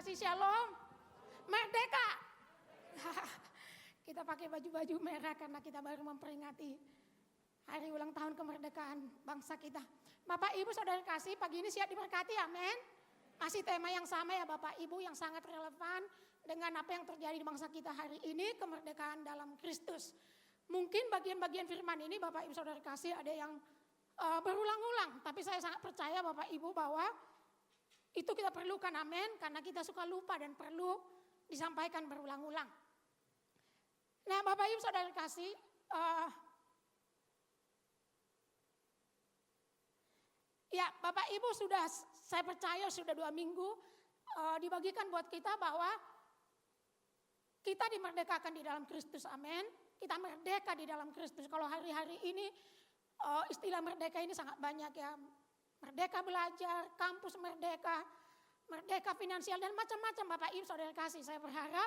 kasih, shalom. Merdeka. Kita pakai baju-baju merah karena kita baru memperingati hari ulang tahun kemerdekaan bangsa kita. Bapak Ibu saudara kasih, pagi ini siap diberkati, amin. Masih tema yang sama ya Bapak Ibu, yang sangat relevan dengan apa yang terjadi di bangsa kita hari ini, kemerdekaan dalam Kristus. Mungkin bagian-bagian firman ini Bapak Ibu saudara kasih ada yang berulang-ulang, tapi saya sangat percaya Bapak Ibu bahwa itu kita perlukan, amin, karena kita suka lupa dan perlu disampaikan berulang-ulang. Nah Bapak Ibu saudara kasih, ya Bapak Ibu sudah, saya percaya sudah 2 minggu dibagikan buat kita bahwa kita dimerdekakan di dalam Kristus, amin. Kita merdeka di dalam Kristus. Kalau hari-hari ini istilah merdeka ini sangat banyak ya. Merdeka belajar, kampus merdeka, merdeka finansial dan macam-macam Bapak Ibu saudara kasih. Saya berharap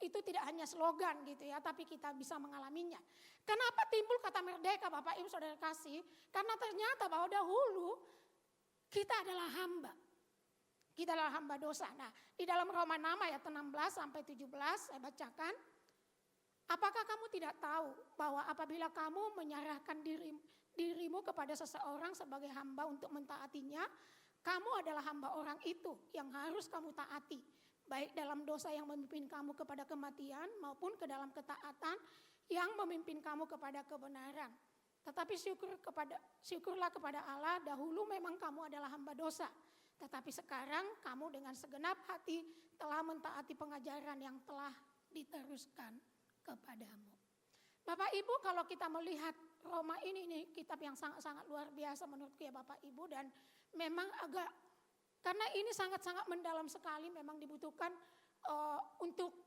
itu tidak hanya slogan gitu ya, tapi kita bisa mengalaminya. Kenapa timbul kata merdeka Bapak Ibu saudara kasih? Karena ternyata bahwa dahulu kita adalah hamba. Kita adalah hamba dosa. Nah, di dalam Roma 6 ayat 16 sampai 17 saya bacakan. Apakah kamu tidak tahu bahwa apabila kamu menyerahkan dirimu kepada seseorang sebagai hamba untuk mentaatinya, kamu adalah hamba orang itu yang harus kamu taati. Baik dalam dosa yang memimpin kamu kepada kematian maupun ke dalam ketaatan yang memimpin kamu kepada kebenaran. Tetapi syukurlah kepada Allah, dahulu memang kamu adalah hamba dosa. Tetapi sekarang kamu dengan segenap hati telah mentaati pengajaran yang telah diteruskan kepadamu. Bapak Ibu, kalau kita melihat Roma ini kitab yang sangat-sangat luar biasa menurutku ya Bapak Ibu, dan memang agak, karena ini sangat-sangat mendalam sekali, memang dibutuhkan untuk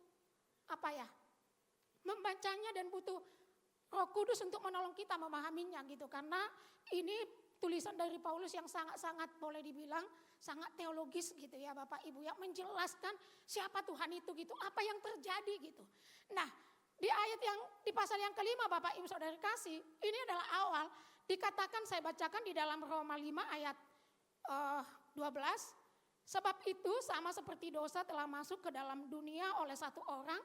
membacanya dan butuh Roh Kudus untuk menolong kita memahaminya gitu. Karena ini tulisan dari Paulus yang sangat-sangat boleh dibilang sangat teologis gitu ya Bapak Ibu, yang menjelaskan siapa Tuhan itu gitu, apa yang terjadi gitu. Nah, di ayat yang di pasal yang kelima Bapak Ibu saudara kasih, ini adalah awal dikatakan, saya bacakan di dalam Roma 5 ayat 12. Sebab itu sama seperti dosa telah masuk ke dalam dunia oleh satu orang,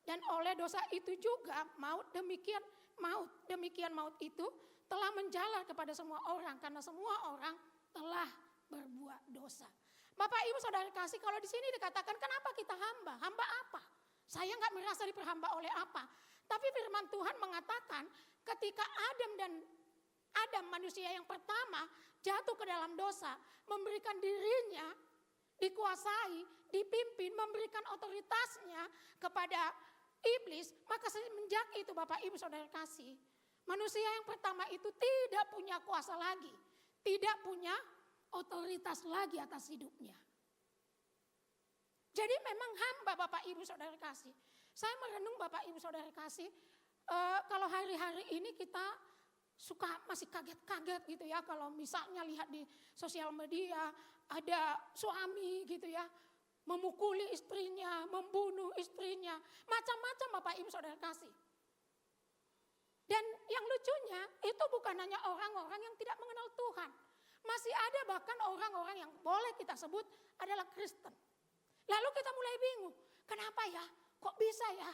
dan oleh dosa itu juga maut, demikian maut itu telah menjalar kepada semua orang karena semua orang telah berbuat dosa. Bapak Ibu saudara kasih, kalau di sini dikatakan kenapa kita hamba? Hamba apa? Saya nggak merasa diperhamba oleh apa. Tapi firman Tuhan mengatakan ketika Adam manusia yang pertama jatuh ke dalam dosa, memberikan dirinya dikuasai, dipimpin, memberikan otoritasnya kepada iblis, maka semenjak itu Bapak Ibu saudara kasih, manusia yang pertama itu tidak punya kuasa lagi, tidak punya otoritas lagi atas hidupnya. Jadi memang hamba Bapak Ibu saudara kasih. Saya merenung Bapak Ibu saudara kasih, kalau hari-hari ini kita masih kaget-kaget gitu ya, kalau misalnya lihat di sosial media ada suami gitu ya, memukuli istrinya, membunuh istrinya, macam-macam Bapak Ibu saudara kasih. Dan yang lucunya itu bukan hanya orang-orang yang tidak mengenal Tuhan. Masih ada bahkan orang-orang yang boleh kita sebut adalah Kristen. Lalu kita mulai bingung, kenapa ya? Kok bisa ya?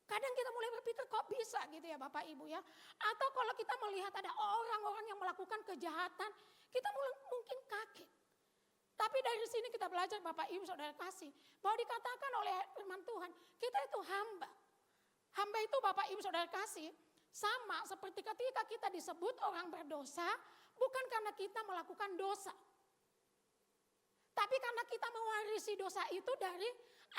Kadang kita mulai berpikir kok bisa gitu ya Bapak Ibu ya. Atau kalau kita melihat ada orang-orang yang melakukan kejahatan, kita mungkin kaget. Tapi dari sini kita belajar Bapak Ibu saudara kasih, bahwa dikatakan oleh firman Tuhan, kita itu hamba. Hamba itu Bapak Ibu saudara kasih, sama seperti ketika kita disebut orang berdosa, bukan karena kita melakukan dosa. Tapi karena kita mewarisi dosa itu dari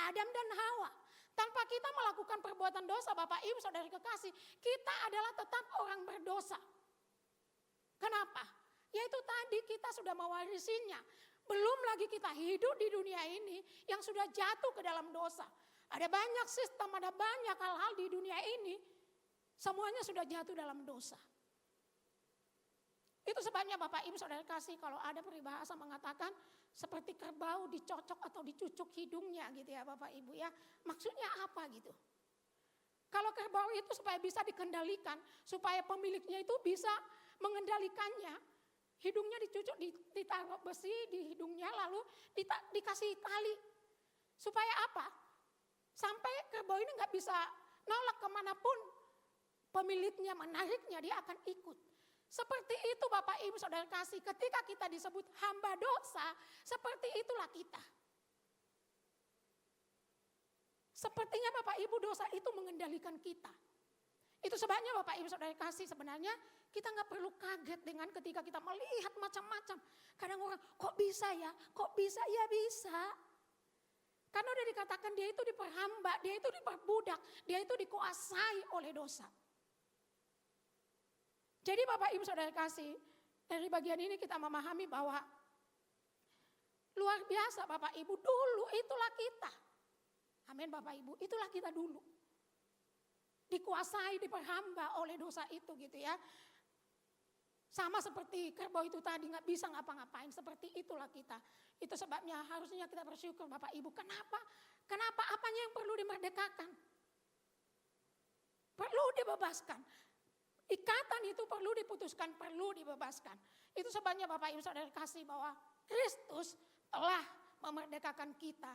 Adam dan Hawa. Tanpa kita melakukan perbuatan dosa Bapak Ibu saudara kekasih, kita adalah tetap orang berdosa. Kenapa? Yaitu tadi kita sudah mewarisinya. Belum lagi kita hidup di dunia ini yang sudah jatuh ke dalam dosa. Ada banyak sistem, ada banyak hal-hal di dunia ini, semuanya sudah jatuh dalam dosa. Itu sebabnya Bapak Ibu saudara kasih, kalau ada peribahasa mengatakan seperti kerbau dicocok atau dicucuk hidungnya gitu ya Bapak Ibu ya. Maksudnya apa gitu? Kalau kerbau itu supaya bisa dikendalikan, supaya pemiliknya itu bisa mengendalikannya, hidungnya dicucuk, ditaruh besi di hidungnya lalu dikasih tali. Supaya apa? Sampai kerbau ini gak bisa nolak kemanapun pemiliknya menariknya, dia akan ikut. Seperti itu Bapak Ibu Saudara kasih, ketika kita disebut hamba dosa, seperti itulah kita. Sepertinya Bapak Ibu dosa itu mengendalikan kita. Itu sebabnya Bapak Ibu Saudara kasih, sebenarnya kita gak perlu kaget dengan ketika kita melihat macam-macam. Kadang orang, kok bisa ya? Kok bisa? Ya bisa. Karena udah dikatakan dia itu diperhamba, dia itu diperbudak, dia itu dikuasai oleh dosa. Jadi Bapak Ibu Saudara kasih, dari bagian ini kita memahami bahwa luar biasa Bapak Ibu, dulu itulah kita. Amin Bapak Ibu, itulah kita dulu. Dikuasai, diperhamba oleh dosa itu gitu ya. Sama seperti kerbau itu tadi gak bisa ngapa-ngapain, seperti itulah kita. Itu sebabnya harusnya kita bersyukur Bapak Ibu. Kenapa? Kenapa apanya yang perlu dimerdekakan? Perlu dibebaskan. Ikatan itu perlu diputuskan, perlu dibebaskan. Itu sebabnya Bapak Ibu Saudara kasih bahwa Kristus telah memerdekakan kita.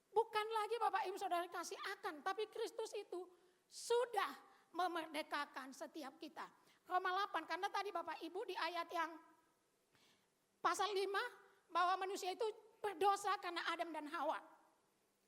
Bukan lagi Bapak Ibu Saudara kasih akan, tapi Kristus itu sudah memerdekakan setiap kita. Roma 8, karena tadi Bapak Ibu di ayat yang pasal 5, bahwa manusia itu berdosa karena Adam dan Hawa.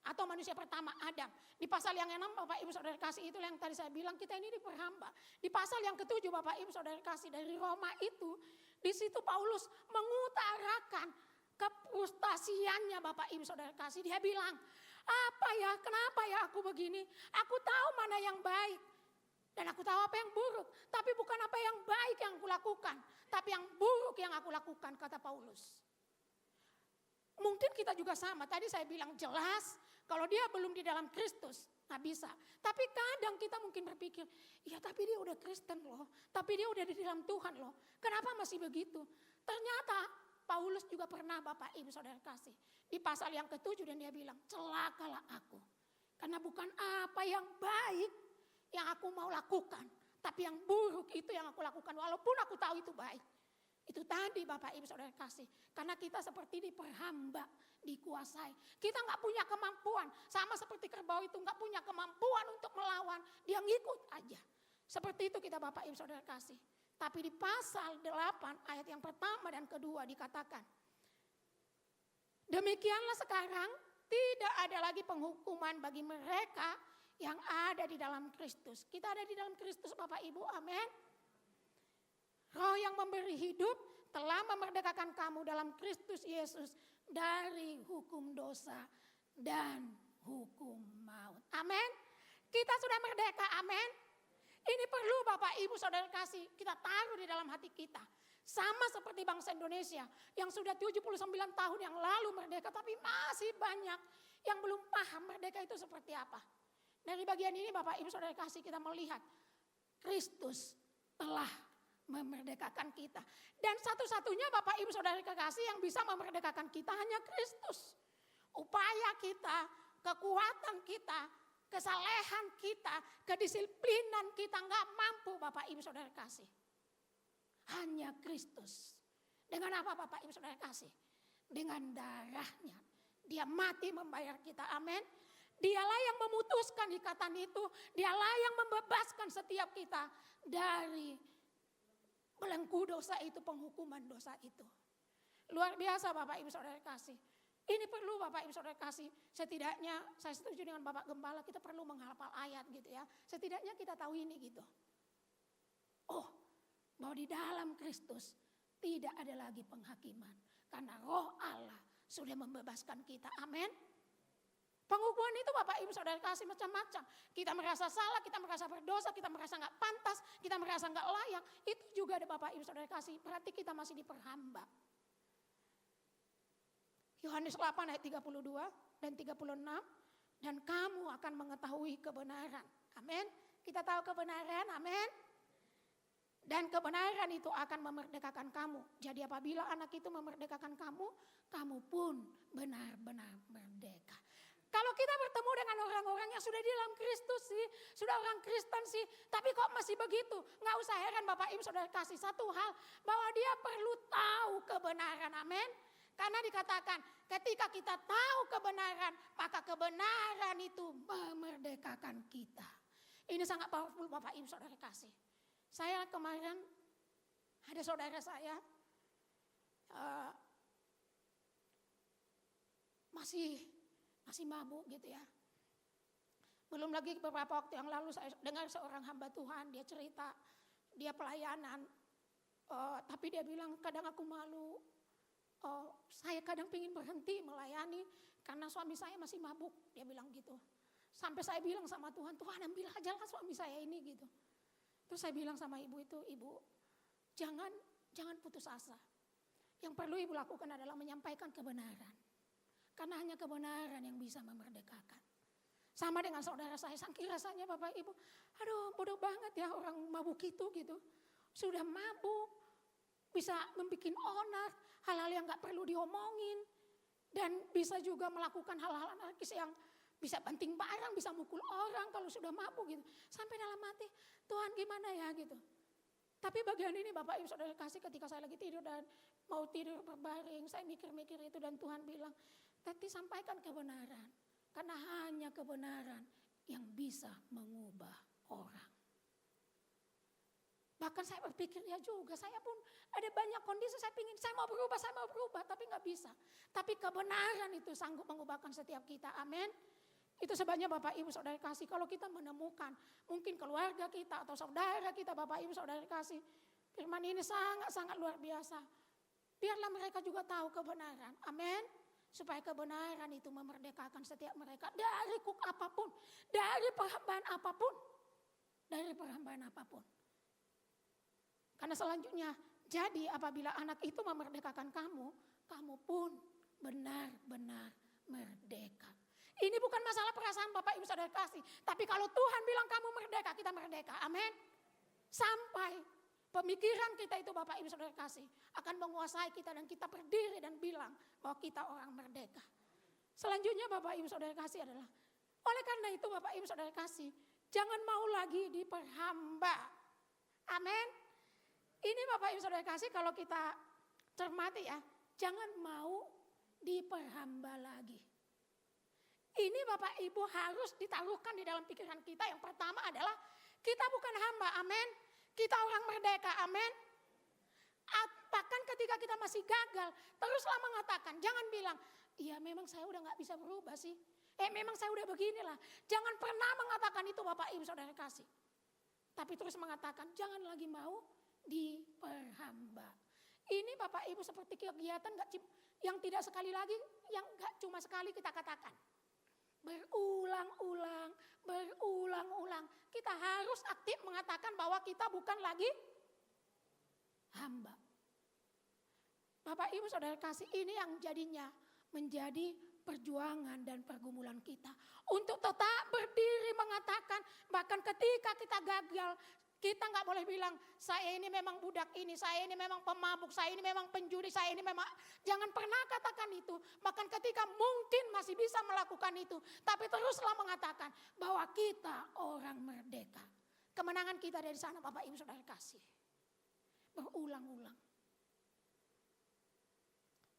Atau manusia pertama Adam. Di pasal yang 6 Bapak Ibu Saudara kasih, itu yang tadi saya bilang kita ini diperhamba. Di pasal yang ke-7 Bapak Ibu Saudara kasih dari Roma itu, di situ Paulus mengutarakan kefrustasiannya Bapak Ibu Saudara kasih. Dia bilang, apa ya, kenapa ya aku begini? Aku tahu mana yang baik. Dan aku tahu apa yang buruk. Tapi bukan apa yang baik yang aku lakukan. Tapi yang buruk yang aku lakukan, kata Paulus. Mungkin kita juga sama. Tadi saya bilang jelas, kalau dia belum di dalam Kristus, gak bisa. Tapi kadang kita mungkin berpikir, ya tapi dia udah Kristen loh. Tapi dia udah di dalam Tuhan loh. Kenapa masih begitu? Ternyata Paulus juga pernah Bapak Ibu Saudara kasih. Di pasal yang ke-7 dan dia bilang, celakalah aku. Karena bukan apa yang baik yang aku mau lakukan. Tapi yang buruk itu yang aku lakukan. Walaupun aku tahu itu baik. Itu tadi Bapak Ibu Saudara kasih. Karena kita seperti diperhamba, dikuasai. Kita gak punya kemampuan. Sama seperti kerbau itu gak punya kemampuan untuk melawan. Dia ngikut aja. Seperti itu kita Bapak Ibu Saudara kasih. Tapi di pasal 8 ayat yang pertama dan kedua dikatakan. Demikianlah sekarang tidak ada lagi penghukuman bagi mereka yang ada di dalam Kristus. Kita ada di dalam Kristus Bapak Ibu, amin. Roh yang memberi hidup telah memerdekakan kamu dalam Kristus Yesus dari hukum dosa dan hukum maut. Amin. Kita sudah merdeka, amin. Ini perlu Bapak Ibu Saudara kasih, kita taruh di dalam hati kita. Sama seperti bangsa Indonesia yang sudah 79 tahun yang lalu merdeka, tapi masih banyak yang belum paham merdeka itu seperti apa. Dari bagian ini Bapak Ibu Saudara kasih kita melihat Kristus telah memerdekakan kita. Dan satu-satunya Bapak Ibu Saudara kasih yang bisa memerdekakan kita hanya Kristus. Upaya kita, kekuatan kita, kesalehan kita, kedisiplinan kita nggak mampu Bapak Ibu Saudara kasih. Hanya Kristus. Dengan apa Bapak Ibu Saudara kasih? Dengan darahnya. Dia mati membayar kita, amin. Dialah yang memutuskan ikatan itu. Dialah yang membebaskan setiap kita dari belenggu dosa itu, penghukuman dosa itu. Luar biasa Bapak Ibu Saudara kasih. Ini perlu Bapak Ibu Saudara kasih. Setidaknya saya setuju dengan Bapak Gembala, kita perlu menghafal ayat gitu ya. Setidaknya kita tahu ini gitu. Oh, bahwa di dalam Kristus tidak ada lagi penghakiman. Karena Roh Allah sudah membebaskan kita. Amin. Pengukuhan itu Bapak Ibu Saudara kasih macam-macam. Kita merasa salah, kita merasa berdosa, kita merasa gak pantas, kita merasa gak layak. Itu juga ada Bapak Ibu Saudara kasih. Berarti kita masih diperhamba. Yohanes 8 ayat 32 dan 36. Dan kamu akan mengetahui kebenaran. Amin. Kita tahu kebenaran, amin. Dan kebenaran itu akan memerdekakan kamu. Jadi apabila anak itu memerdekakan kamu, kamu pun benar-benar merdeka. Kalau kita bertemu dengan orang-orang yang sudah di dalam Kristus sih, sudah orang Kristen sih, tapi kok masih begitu? Nggak usah heran Bapak Ibu Saudara kasih satu hal, bahwa dia perlu tahu kebenaran, amin. Karena dikatakan ketika kita tahu kebenaran, maka kebenaran itu memerdekakan kita. Ini sangat powerful Bapak Ibu Saudara kasih. Saya kemarin ada saudara saya masih mabuk gitu ya. Belum lagi beberapa waktu yang lalu saya dengar seorang hamba Tuhan, dia cerita, dia pelayanan, tapi dia bilang kadang aku malu, saya kadang ingin berhenti melayani karena suami saya masih mabuk, dia bilang gitu. Sampai saya bilang sama Tuhan, Tuhan ambil aja lah suami saya ini gitu. Terus saya bilang sama ibu itu, ibu jangan putus asa. Yang perlu ibu lakukan adalah menyampaikan kebenaran. Karena hanya kebenaran yang bisa memerdekakan. Sama dengan saudara saya, saking rasanya Bapak Ibu, aduh bodoh banget ya orang mabuk itu gitu. Sudah mabuk, bisa membuat onar, hal-hal yang gak perlu diomongin. Dan bisa juga melakukan hal-hal anarkis yang bisa banting barang, bisa mukul orang kalau sudah mabuk gitu. Sampai dalam hati, Tuhan gimana ya gitu. Tapi bagian ini Bapak Ibu Saudara kasih ketika saya lagi tidur dan mau tidur berbaring, saya mikir-mikir itu dan Tuhan bilang, tapi sampaikan kebenaran. Karena hanya kebenaran yang bisa mengubah orang. Bahkan saya berpikir ya juga, saya pun ada banyak kondisi saya mau berubah, tapi gak bisa. Tapi kebenaran itu sanggup mengubahkan setiap kita, amin. Itu sebabnya Bapak Ibu Saudara kasih, kalau kita menemukan mungkin keluarga kita atau saudara kita Bapak Ibu Saudara kasih, firman ini sangat-sangat luar biasa. Biarlah mereka juga tahu kebenaran, amin. Supaya kebenaran itu memerdekakan setiap mereka dari kuk apapun, dari perhambaan apapun, Karena selanjutnya, jadi apabila anak itu memerdekakan kamu, kamu pun benar-benar merdeka. Ini bukan masalah perasaan Bapak Ibu Saudara kasih, tapi kalau Tuhan bilang kamu merdeka, kita merdeka, amin. Sampai pemikiran kita itu Bapak Ibu Saudara kasih akan menguasai kita dan kita berdiri dan bilang bahwa kita orang merdeka. Selanjutnya Bapak Ibu Saudara kasih adalah, oleh karena itu Bapak Ibu Saudara kasih, jangan mau lagi diperhamba. Amin. Ini Bapak Ibu Saudara kasih kalau kita cermati ya, jangan mau diperhamba lagi. Ini Bapak Ibu harus ditaruhkan di dalam pikiran kita. Yang pertama adalah kita bukan hamba, amin. Kita orang merdeka, amin. Bahkan ketika kita masih gagal, teruslah mengatakan, jangan bilang, iya memang saya udah gak bisa berubah sih. Memang saya udah beginilah. Jangan pernah mengatakan itu Bapak Ibu Saudara kasih. Tapi terus mengatakan, jangan lagi mau diperhamba. Ini Bapak Ibu seperti kegiatan yang tidak sekali lagi, yang gak cuma sekali kita katakan. Berulang-ulang. Kita harus aktif mengatakan bahwa kita bukan lagi hamba. Bapak Ibu Saudara kasih, ini yang jadinya menjadi perjuangan dan pergumulan kita. Untuk tetap berdiri mengatakan, bahkan ketika kita gagal, kita gak boleh bilang, saya ini memang budak ini, saya ini memang pemabuk, saya ini memang penjudi, saya ini memang... Jangan pernah katakan itu. Bahkan ketika mungkin masih bisa melakukan itu. Tapi teruslah mengatakan bahwa kita orang merdeka. Kemenangan kita dari sana Bapak Ibu Saudara kasih. Berulang-ulang.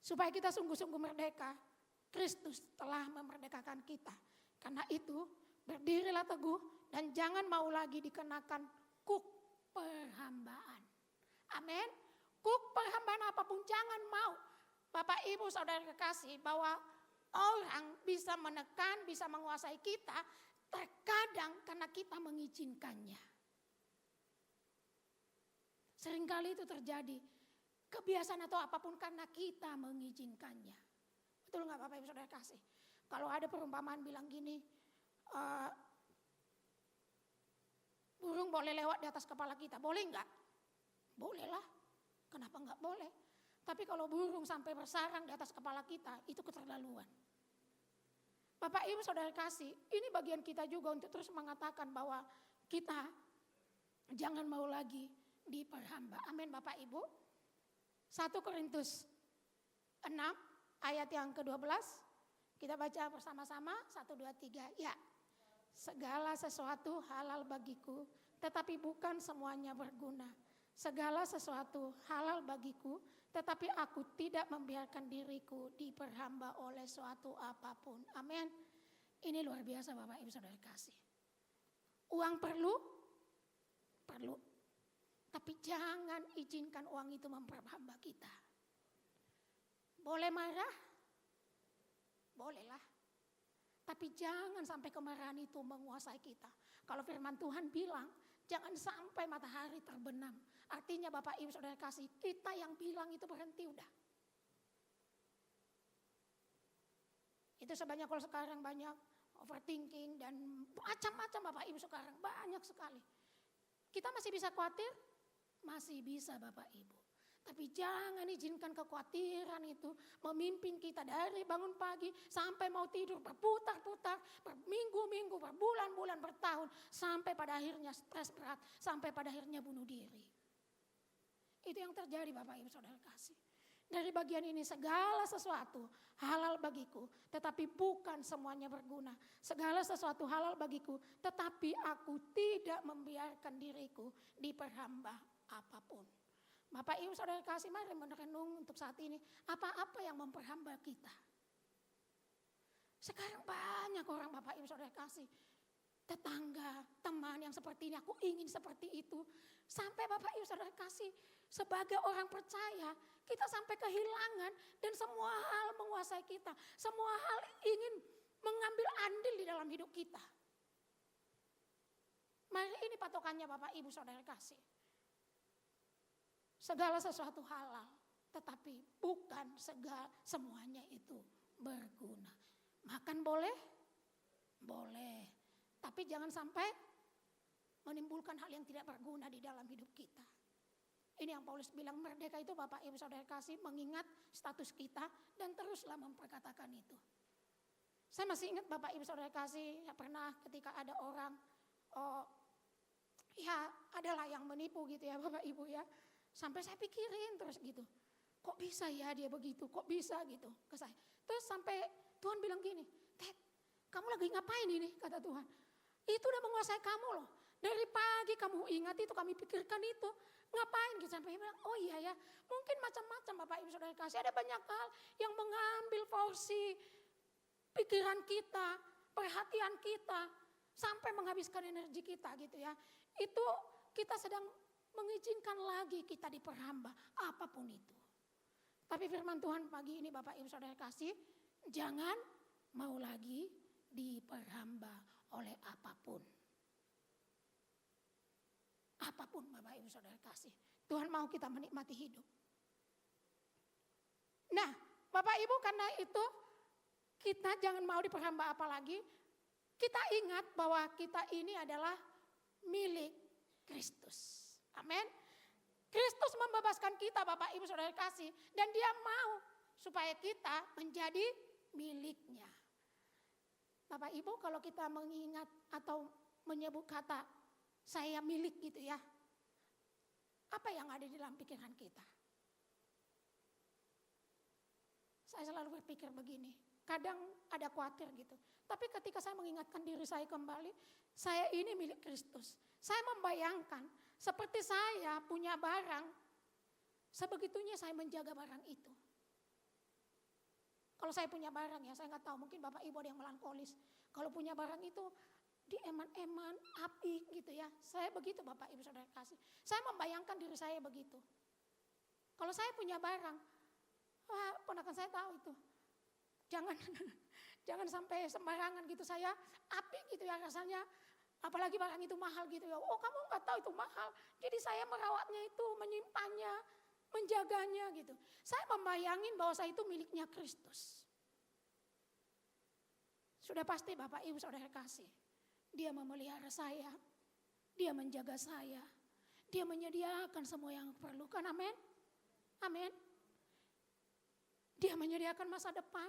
Supaya kita sungguh-sungguh merdeka, Kristus telah memerdekakan kita. Karena itu berdirilah teguh dan jangan mau lagi dikenakan kuk perhambaan. Amin. Kuk perhambaan apapun jangan mau. Bapak Ibu Saudara kekasih, bahwa orang bisa menekan, bisa menguasai kita terkadang karena kita mengizinkannya. Seringkali itu terjadi. Kebiasaan atau apapun karena kita mengizinkannya. Betul nggak Bapak Ibu Saudara kasih? Kalau ada perumpamaan bilang gini, burung boleh lewat di atas kepala kita, boleh nggak? Boleh lah, kenapa nggak boleh? Tapi kalau burung sampai bersarang di atas kepala kita, itu keterlaluan. Bapak Ibu Saudara kasih, ini bagian kita juga untuk terus mengatakan bahwa kita jangan mau lagi diperhamba. Amin Bapak Ibu. 1 Korintus 6 ayat yang ke-12. Kita baca bersama-sama, 1, 2, 3, ya. Segala sesuatu halal bagiku, tetapi bukan semuanya berguna. segala sesuatu halal bagiku, tetapi aku tidak membiarkan diriku diperhamba oleh suatu apapun. Amin. Ini luar biasa Bapak Ibu Saudara kasih. Uang perlu? Perlu. Tapi jangan izinkan uang itu memperhamba kita. Boleh marah? Bolehlah. Tapi jangan sampai kemarahan itu menguasai kita. Kalau firman Tuhan bilang, jangan sampai matahari terbenam. Artinya Bapak Ibu Saudara kasih, kita yang bilang itu berhenti udah. Itu sebanyak kalau sekarang banyak overthinking dan macam-macam Bapak Ibu sekarang. Banyak sekali. Kita masih bisa khawatir? Masih bisa Bapak Ibu. Tapi jangan izinkan kekhawatiran itu memimpin kita dari bangun pagi sampai mau tidur berputar-putar, berminggu-minggu, berbulan-bulan, bertahun. Sampai pada akhirnya stres berat, sampai pada akhirnya bunuh diri. Itu yang terjadi Bapak Ibu Saudara kasih. Dari bagian ini segala sesuatu halal bagiku, tetapi bukan semuanya berguna. Segala sesuatu halal bagiku, tetapi aku tidak membiarkan diriku diperhamba apapun. Bapak Ibu Saudara kasih, mari merenung untuk saat ini. Apa-apa yang memperhamba kita. Sekarang banyak orang Bapak Ibu Saudara kasih. Tetangga, teman yang seperti ini, aku ingin seperti itu. Sampai Bapak Ibu Saudara kasih, sebagai orang percaya, kita sampai kehilangan dan semua hal menguasai kita. Semua hal ingin mengambil andil di dalam hidup kita. Mari ini patokannya Bapak Ibu Saudara kasih. Segala sesuatu halal, tetapi bukan semuanya itu berguna. Makan boleh? Boleh. Tapi jangan sampai menimbulkan hal yang tidak berguna di dalam hidup kita. Ini yang Paulus bilang, merdeka itu Bapak Ibu Saudara kasih mengingat status kita dan teruslah memperkatakan itu. Saya masih ingat Bapak Ibu Saudara kasih, ya pernah ketika ada orang, ya adalah yang menipu gitu ya Bapak Ibu ya. Sampai saya pikirin terus gitu, kok bisa ya dia begitu, kok bisa gitu ke saya. Terus sampai Tuhan bilang gini, Ted, kamu lagi ngapain ini, kata Tuhan. Itu udah menguasai kamu loh. Dari pagi kamu ingat itu, kami pikirkan itu. Ngapain gitu, sampai bilang, oh iya ya, mungkin macam-macam Bapak Ibu Saudara kasih. Ada banyak hal yang mengambil porsi pikiran kita, perhatian kita, sampai menghabiskan energi kita gitu ya. Itu kita sedang mengizinkan lagi kita diperhamba, apapun itu. Tapi firman Tuhan pagi ini Bapak Ibu Saudara kasih, jangan mau lagi diperhamba oleh apapun. Apapun Bapak Ibu Saudara kasih. Tuhan mau kita menikmati hidup. Nah Bapak Ibu, karena itu kita jangan mau diperhamba apa lagi. Kita ingat bahwa kita ini adalah milik Kristus. Amin. Kristus membebaskan kita Bapak Ibu Saudara kasih. Dan dia mau supaya kita menjadi miliknya. Bapak Ibu, kalau kita mengingat atau menyebut kata saya milik gitu ya. Apa yang ada di dalam pikiran kita? Saya selalu berpikir begini. Kadang ada khawatir gitu. Tapi ketika saya mengingatkan diri saya kembali, saya ini milik Kristus. Saya membayangkan seperti saya punya barang, sebegitunya saya menjaga barang itu. Kalau saya punya barang ya, saya nggak tahu, mungkin Bapak Ibu ada yang melankolis. Kalau punya barang itu dieman-eman, api gitu ya. Saya begitu Bapak Ibu Saudara kasih. Saya membayangkan diri saya begitu. Kalau saya punya barang, wah ponakan saya tahu itu. Jangan sampai sembarangan gitu, saya api gitu ya rasanya. Apalagi barang itu mahal gitu ya. Oh kamu nggak tahu itu mahal. Jadi saya merawatnya itu, menyimpannya, menjaganya gitu. Saya membayangin bahwa saya itu miliknya Kristus. Sudah pasti Bapak Ibu Saudara kasih. Dia memelihara saya. Dia menjaga saya. Dia menyediakan semua yang perlukan. Amin. Amin. Dia menyediakan masa depan.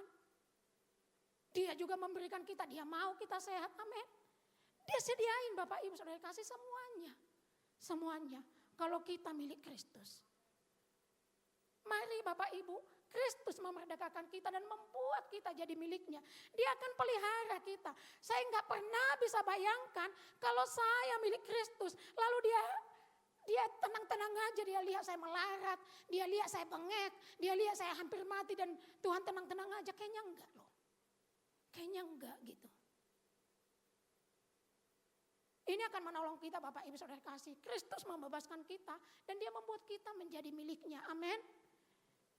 Dia juga memberikan kita. Dia mau kita sehat. Amin. Dia sediain Bapak Ibu Saudara kasih semuanya. Semuanya. Kalau kita milik Kristus. Mari Bapak Ibu, Kristus memerdekakan kita dan membuat kita jadi miliknya. Dia akan pelihara kita. Saya nggak pernah bisa bayangkan kalau saya milik Kristus. Lalu dia Dia tenang-tenang aja, dia lihat saya melarat, dia lihat saya bengek, dia lihat saya hampir mati dan Tuhan tenang-tenang aja. Kayaknya enggak loh. Kayaknya enggak gitu. Ini akan menolong kita Bapak Ibu Saudara kasih. Kristus membebaskan kita dan dia membuat kita menjadi miliknya. Amin.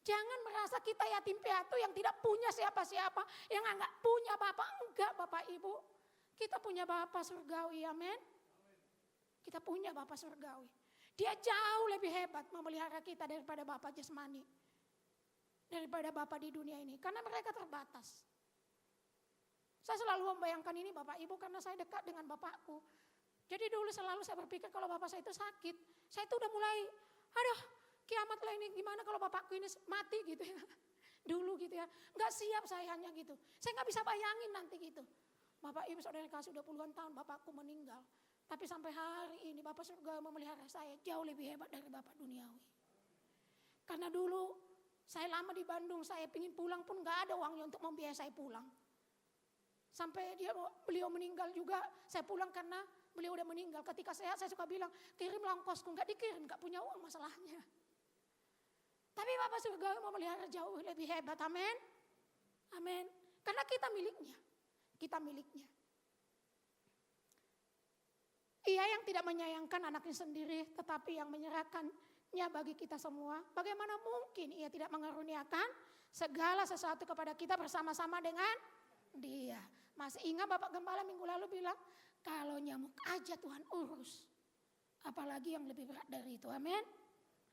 Jangan merasa kita yatim piatu yang tidak punya siapa-siapa, yang enggak punya Bapak. Enggak Bapak Ibu. Kita punya Bapak surgawi. Amin. Kita punya Bapak surgawi. Dia jauh lebih hebat memelihara kita daripada Bapak jasmani. Daripada Bapak di dunia ini. Karena mereka terbatas. Saya selalu membayangkan ini Bapak Ibu karena saya dekat dengan Bapakku. Jadi dulu selalu saya berpikir kalau Bapak saya itu sakit. Saya itu udah mulai, aduh kiamat lah ini gimana kalau Bapakku ini mati gitu ya. Dulu gitu ya. Gak siap sayangnya gitu. Saya gak bisa bayangin nanti gitu. Bapak Ibu Saudara kasih udah puluhan tahun Bapakku meninggal. Tapi sampai hari ini Bapak surga memelihara saya jauh lebih hebat dari Bapak duniawi. Karena dulu saya lama di Bandung, saya ingin pulang pun gak ada uangnya untuk membiayai saya pulang. Sampai beliau meninggal juga, saya pulang karena beliau udah meninggal. Ketika sehat saya suka bilang, kirim ongkosku, gak dikirim, gak punya uang masalahnya. Tapi Bapak surga memelihara jauh lebih hebat, amin. Amin. Karena kita miliknya, kita miliknya. Ia yang tidak menyayangkan anaknya sendiri, tetapi yang menyerahkannya bagi kita semua. Bagaimana mungkin ia tidak mengaruniakan segala sesuatu kepada kita bersama-sama dengan dia. Masih ingat Bapak Gembala minggu lalu bilang, kalau nyamuk aja Tuhan urus. Apalagi yang lebih berat dari itu, amin.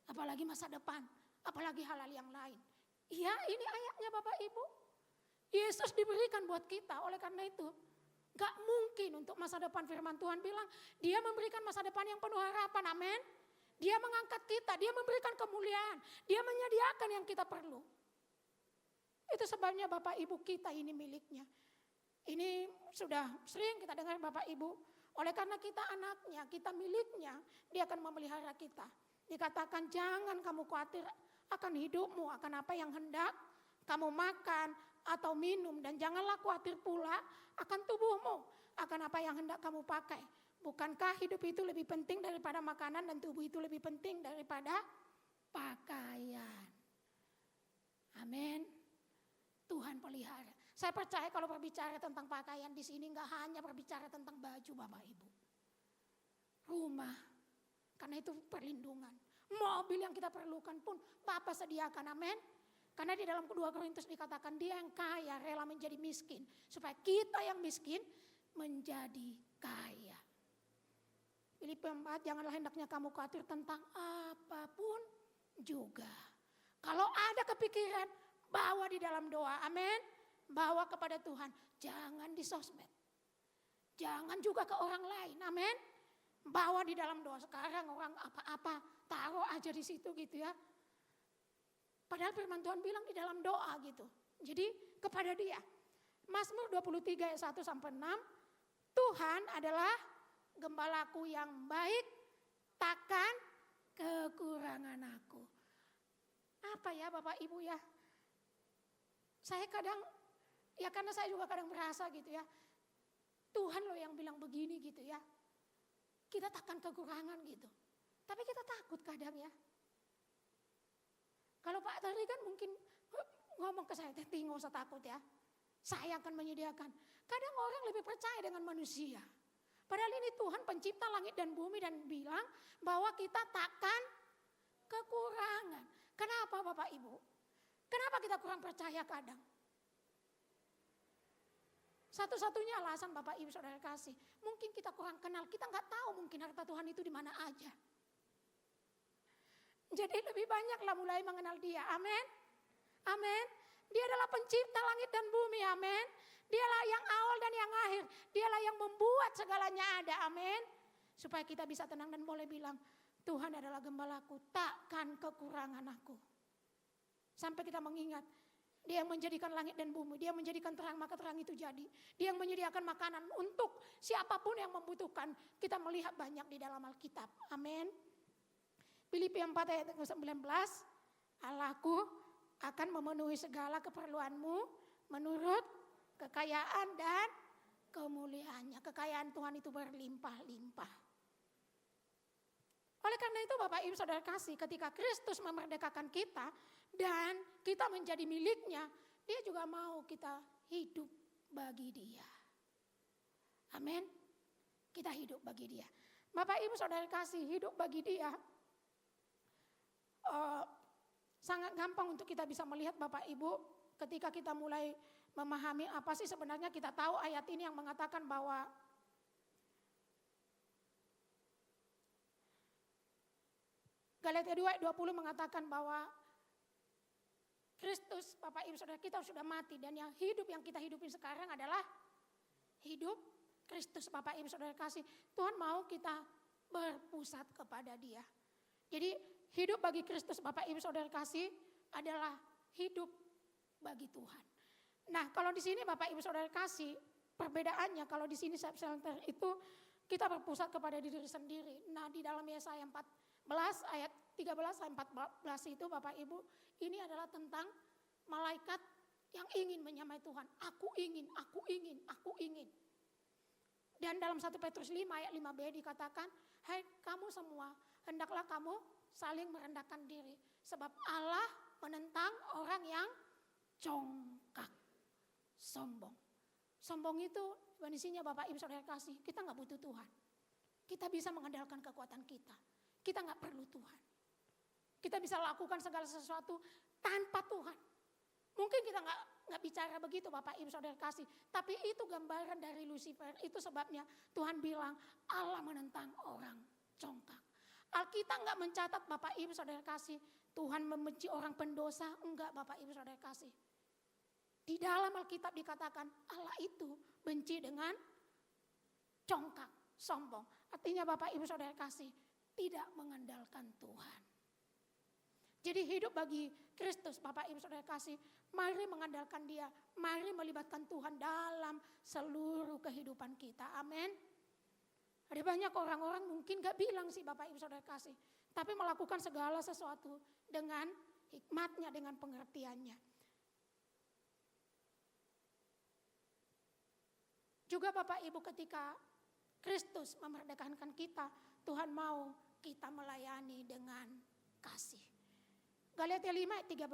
Apalagi masa depan, apalagi hal-hal yang lain. Iya, ini ayatnya Bapak Ibu. Yesus diberikan buat kita, oleh karena itu gak mungkin untuk masa depan firman Tuhan bilang, dia memberikan masa depan yang penuh harapan, amin. Dia mengangkat kita, dia memberikan kemuliaan, dia menyediakan yang kita perlu. Itu sebabnya Bapak Ibu kita ini miliknya. Ini sudah sering kita dengar Bapak Ibu, oleh karena kita anaknya, kita miliknya, dia akan memelihara kita. Dikatakan jangan kamu khawatir akan hidupmu, akan apa yang hendak kamu makan atau minum, dan janganlah khawatir pula akan tubuhmu, akan apa yang hendak kamu pakai. Bukankah hidup itu lebih penting daripada makanan dan tubuh itu lebih penting daripada pakaian. Amin. Tuhan pelihara. Saya percaya kalau berbicara tentang pakaian di sini nggak hanya berbicara tentang baju Bapak Ibu. Rumah, karena itu perlindungan. Mobil yang kita perlukan pun Bapak sediakan, amin. Karena di dalam 2 Korintus dikatakan dia yang kaya rela menjadi miskin. Supaya kita yang miskin menjadi kaya. Filipi 4, janganlah hendaknya kamu khawatir tentang apapun juga. Kalau ada kepikiran, bawa di dalam doa, amin. Bawa kepada Tuhan, jangan di sosmed. Jangan juga ke orang lain, amin. Bawa di dalam doa. Sekarang orang apa-apa taruh aja di situ gitu ya. Padahal firman Tuhan bilang di dalam doa gitu. Jadi kepada dia. Mazmur 23 ayat 1 sampai 6. Tuhan adalah gembalaku yang baik, takkan kekurangan aku. Apa ya Bapak Ibu ya? Saya kadang, ya karena saya juga kadang merasa gitu ya. Tuhan loh yang bilang begini gitu ya. Kita takkan kekurangan gitu. Tapi kita takut kadang ya. Kalau Pak Tari kan mungkin ngomong ke saya, Teti nggak usah takut ya. Saya akan menyediakan. Kadang orang lebih percaya dengan manusia. Padahal ini Tuhan pencipta langit dan bumi dan bilang bahwa kita takkan kekurangan. Kenapa Bapak Ibu? Kenapa kita kurang percaya kadang? Satu-satunya alasan Bapak Ibu Saudara kasih. Mungkin kita kurang kenal, kita nggak tahu mungkin harta Tuhan itu di mana aja. Jadi lebih banyaklah mulai mengenal dia. Amin. Amin. Dia adalah pencipta langit dan bumi. Amin. Dialah yang awal dan yang akhir. Dialah yang membuat segalanya ada. Amin. Supaya kita bisa tenang dan boleh bilang, Tuhan adalah gembalaku, takkan kekurangan aku. Sampai kita mengingat, dia yang menjadikan langit dan bumi. Dia yang menjadikan terang, maka terang itu jadi. Dia yang menyediakan makanan untuk siapapun yang membutuhkan. Kita melihat banyak di dalam Alkitab. Amin. Filipi 4 ayat 19, Allahku akan memenuhi segala keperluanmu menurut kekayaan dan kemuliaannya. Kekayaan Tuhan itu berlimpah-limpah. Oleh karena itu Bapak Ibu Saudara kasih, ketika Kristus memerdekakan kita dan kita menjadi miliknya, dia juga mau kita hidup bagi dia. Amin. Kita hidup bagi dia. Bapak Ibu Saudara kasih, hidup bagi dia sangat gampang untuk kita bisa melihat Bapak Ibu ketika kita mulai memahami apa sih sebenarnya. Kita tahu ayat ini yang mengatakan bahwa Galatia 2 ayat 20 mengatakan bahwa Kristus, Bapak Ibu Saudara, kita sudah mati dan yang hidup yang kita hidupin sekarang adalah hidup Kristus. Bapak Ibu Saudara kasih, Tuhan mau kita berpusat kepada Dia. Jadi hidup bagi Kristus Bapak Ibu Saudara kasih adalah hidup bagi Tuhan. Nah, kalau di sini Bapak Ibu Saudara kasih, perbedaannya kalau di sini self center itu kita berpusat kepada diri sendiri. Nah, di dalam Yesaya 14 ayat 13 sampai 14 itu Bapak Ibu, ini adalah tentang malaikat yang ingin menyamai Tuhan. Aku ingin, aku ingin, aku ingin. Dan dalam 1 Petrus 5 ayat 5b dikatakan, hai kamu semua, hendaklah kamu saling merendahkan diri. Sebab Allah menentang orang yang congkak, sombong. Sombong itu kondisinya Bapak Ibu Saudara kasih, kita gak butuh Tuhan. Kita bisa mengandalkan kekuatan kita. Kita gak perlu Tuhan. Kita bisa lakukan segala sesuatu tanpa Tuhan. Mungkin kita nggak bicara begitu Bapak Ibu Saudara kasih. Tapi itu gambaran dari Lucifer. Itu sebabnya Tuhan bilang Allah menentang orang congkak. Alkitab nggak mencatat Bapak Ibu Saudara kasih Tuhan membenci orang pendosa. Enggak Bapak Ibu Saudara kasih. Di dalam Alkitab dikatakan Allah itu benci dengan congkak, sombong. Artinya Bapak Ibu Saudara kasih tidak mengandalkan Tuhan. Jadi hidup bagi Kristus Bapak Ibu Saudara kasih, mari mengandalkan Dia, mari melibatkan Tuhan dalam seluruh kehidupan kita. Amin. Ada banyak orang-orang mungkin gak bilang sih Bapak Ibu Saudara kasih, tapi melakukan segala sesuatu dengan hikmatnya, dengan pengertiannya. Juga Bapak Ibu ketika Kristus memerdekakan kita, Tuhan mau kita melayani dengan kasih. Galatia 5 ayat 13,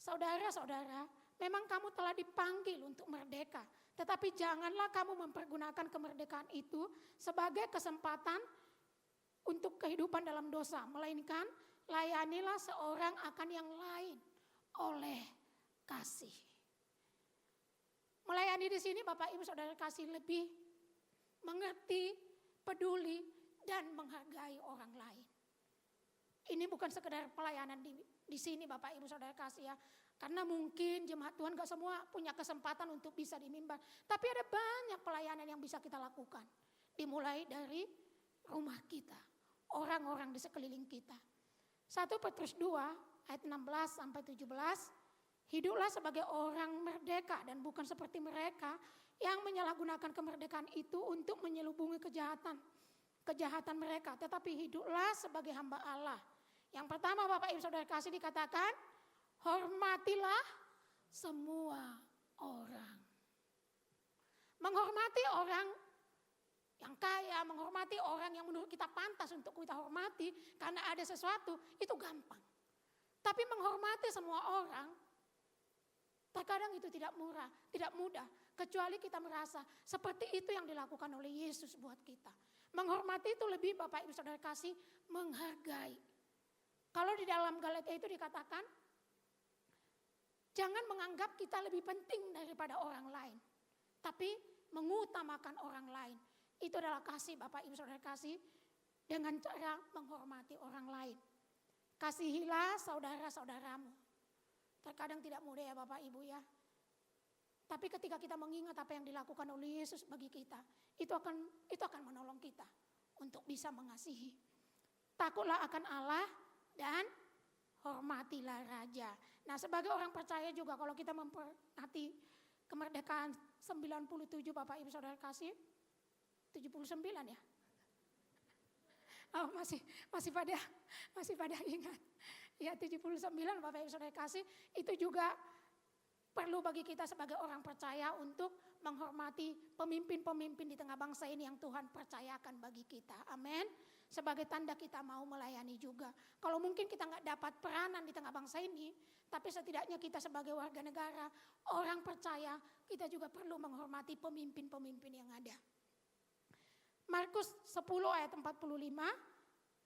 saudara-saudara, memang kamu telah dipanggil untuk merdeka. Tetapi janganlah kamu mempergunakan kemerdekaan itu sebagai kesempatan untuk kehidupan dalam dosa. Melainkan layanilah seorang akan yang lain oleh kasih. Melayani di sini Bapak Ibu Saudara kasih lebih mengerti, peduli, dan menghargai orang lain. Ini bukan sekedar pelayanan di sini Bapak Ibu Saudara kasih ya. Karena mungkin jemaat Tuhan gak semua punya kesempatan untuk bisa di mimbar. Tapi ada banyak pelayanan yang bisa kita lakukan. Dimulai dari rumah kita. Orang-orang di sekeliling kita. 1 Petrus 2 ayat 16 sampai 17. Hiduplah sebagai orang merdeka dan bukan seperti mereka yang menyalahgunakan kemerdekaan itu untuk menyelubungi kejahatan mereka. Tetapi hiduplah sebagai hamba Allah. Yang pertama Bapak Ibu Saudara kasih dikatakan, hormatilah semua orang. Menghormati orang yang kaya, menghormati orang yang menurut kita pantas untuk kita hormati karena ada sesuatu, itu gampang. Tapi menghormati semua orang, terkadang itu tidak mudah. Kecuali kita merasa seperti itu yang dilakukan oleh Yesus buat kita. Menghormati itu lebih Bapak Ibu Saudara kasih menghargai. Kalau di dalam Galatia itu dikatakan, jangan menganggap kita lebih penting daripada orang lain. Tapi mengutamakan orang lain. Itu adalah kasih Bapak Ibu Saudara kasih dengan cara menghormati orang lain. Kasihilah saudara-saudaramu. Terkadang tidak mudah ya Bapak Ibu ya. Tapi ketika kita mengingat apa yang dilakukan oleh Yesus bagi kita, itu akan menolong kita untuk bisa mengasihi. Takutlah akan Allah dan hormatilah raja. Nah, sebagai orang percaya juga kalau kita memperingati kemerdekaan 97 Bapak Ibu Saudara kasih, 79 ya. Oh, masih pada ingat. Ya 79 Bapak Ibu Saudara kasih, itu juga Perlu bagi kita sebagai orang percaya untuk menghormati pemimpin-pemimpin di tengah bangsa ini yang Tuhan percayakan bagi kita. Amin. Sebagai tanda kita mau melayani juga. Kalau mungkin kita nggak dapat peranan di tengah bangsa ini, tapi setidaknya kita sebagai warga negara, orang percaya, kita juga perlu menghormati pemimpin-pemimpin yang ada. Markus 10 ayat 45,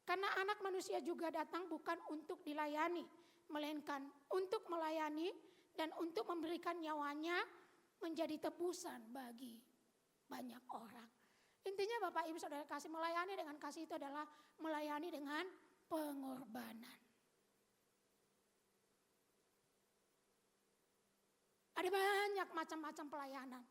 karena anak manusia juga datang bukan untuk dilayani, melainkan untuk melayani dan untuk memberikan nyawanya menjadi tebusan bagi banyak orang. Intinya Bapak Ibu Saudara kasih, melayani dengan kasih itu adalah melayani dengan pengorbanan. Ada banyak macam-macam pelayanan.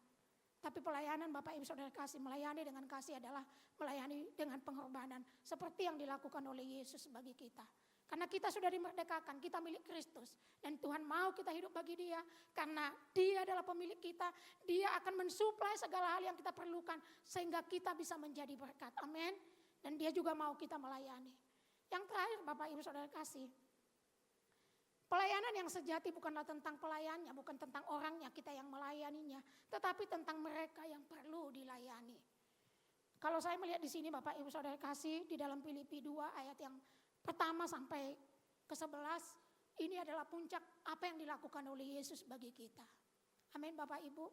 Tapi pelayanan Bapak Ibu Saudara kasih, melayani dengan kasih adalah melayani dengan pengorbanan. Seperti yang dilakukan oleh Yesus bagi kita. Karena kita sudah dimerdekakan, kita milik Kristus. Dan Tuhan mau kita hidup bagi Dia. Karena Dia adalah pemilik kita. Dia akan mensuplai segala hal yang kita perlukan. Sehingga kita bisa menjadi berkat. Amin. Dan Dia juga mau kita melayani. Yang terakhir Bapak Ibu Saudara kasih. Pelayanan yang sejati bukanlah tentang pelayannya. Bukan tentang orangnya kita yang melayaninya. Tetapi tentang mereka yang perlu dilayani. Kalau saya melihat di sini Bapak Ibu Saudara kasih. Di dalam Filipi 2 ayat yang pertama sampai ke-11, ini adalah puncak apa yang dilakukan oleh Yesus bagi kita. Amin Bapak Ibu.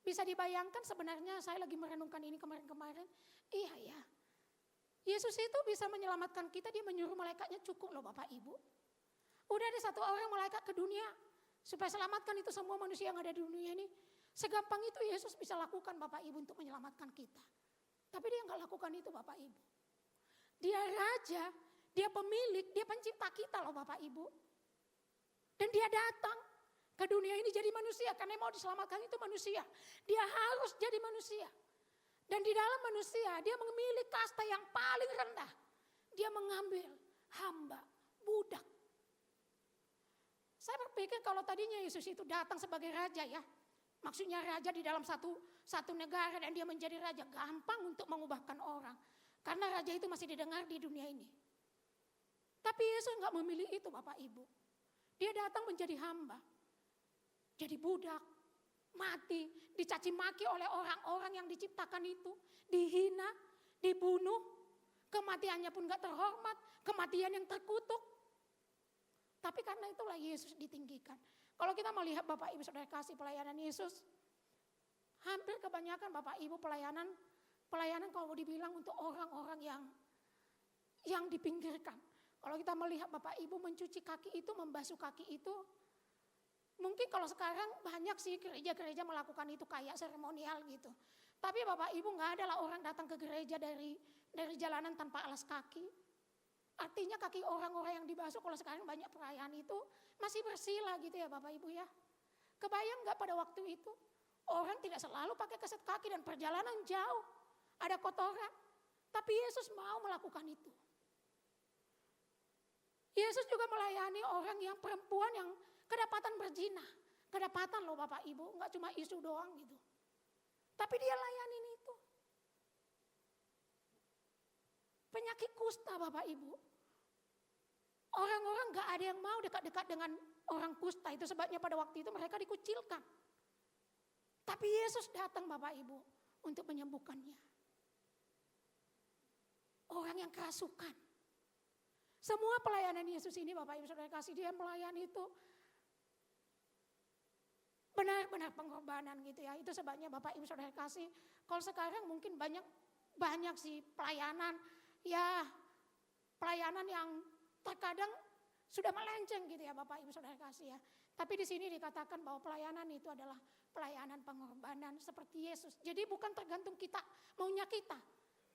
Bisa dibayangkan sebenarnya saya lagi merenungkan ini kemarin-kemarin. Iya ya, Yesus itu bisa menyelamatkan kita, dia menyuruh malaikatnya cukup loh Bapak Ibu. Udah ada satu orang malaikat ke dunia, supaya selamatkan itu semua manusia yang ada di dunia ini. Segampang itu Yesus bisa lakukan Bapak Ibu untuk menyelamatkan kita. Tapi dia gak lakukan itu Bapak Ibu. Dia raja, dia pemilik, dia pencipta kita loh Bapak Ibu. Dan dia datang ke dunia ini jadi manusia. Karena mau diselamatkan itu manusia. Dia harus jadi manusia. Dan di dalam manusia dia memilih kasta yang paling rendah. Dia mengambil hamba, budak. Saya berpikir kalau tadinya Yesus itu datang sebagai raja ya. Maksudnya raja di dalam satu negara dan dia menjadi raja. Gampang untuk mengubahkan orang. Karena raja itu masih didengar di dunia ini. Tapi Yesus gak memilih itu Bapak Ibu. Dia datang menjadi hamba. Jadi budak, mati, dicaci maki oleh orang-orang yang diciptakan itu. Dihina, dibunuh, kematiannya pun gak terhormat, kematian yang terkutuk. Tapi karena itulah Yesus ditinggikan. Kalau kita melihat Bapak Ibu Saudara kasih pelayanan Yesus, hampir kebanyakan Bapak Ibu pelayanan kalau dibilang untuk orang-orang yang dipinggirkan. Kalau kita melihat Bapak Ibu mencuci kaki itu, membasuh kaki itu, mungkin kalau sekarang banyak sih gereja-gereja melakukan itu kayak seremonial gitu. Tapi Bapak Ibu gak ada lah orang datang ke gereja dari jalanan tanpa alas kaki. Artinya kaki orang-orang yang dibasuh kalau sekarang banyak perayaan itu masih bersih lah gitu ya Bapak Ibu ya. Kebayang gak pada waktu itu orang tidak selalu pakai keset kaki dan perjalanan jauh. Ada kotoran. Tapi Yesus mau melakukan itu. Yesus juga melayani orang yang perempuan yang kedapatan berzina. Kedapatan loh Bapak Ibu, gak cuma isu doang gitu. Tapi dia layanin itu. Penyakit kusta Bapak Ibu. Orang-orang gak ada yang mau dekat-dekat dengan orang kusta. Itu sebabnya pada waktu itu mereka dikucilkan. Tapi Yesus datang Bapak Ibu untuk menyembuhkannya. Orang yang kerasukan. Semua pelayanan Yesus ini Bapak Ibu Saudara kasih, dia melayani itu benar-benar pengorbanan gitu ya. Itu sebabnya Bapak Ibu Saudara kasih, kalau sekarang mungkin banyak sih pelayanan ya, pelayanan yang terkadang sudah melenceng gitu ya Bapak Ibu Saudara kasih ya. Tapi di sini dikatakan bahwa pelayanan itu adalah pelayanan pengorbanan seperti Yesus. Jadi bukan tergantung kita maunya kita,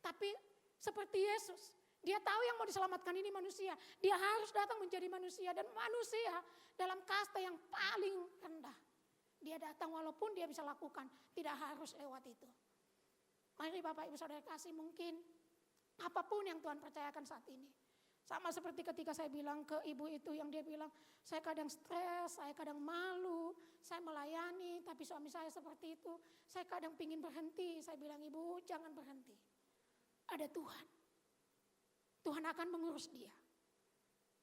tapi seperti Yesus. Dia tahu yang mau diselamatkan ini manusia. Dia harus datang menjadi manusia. Dan manusia dalam kasta yang paling rendah. Dia datang walaupun dia bisa lakukan. Tidak harus lewat itu. Mari Bapak Ibu Saudara kasih, mungkin apapun yang Tuhan percayakan saat ini. Sama seperti ketika saya bilang ke ibu itu yang dia bilang, saya kadang stres, saya kadang malu, saya melayani tapi suami saya seperti itu. Saya kadang pingin berhenti, saya bilang ibu jangan berhenti. Ada Tuhan. Tuhan akan mengurus dia.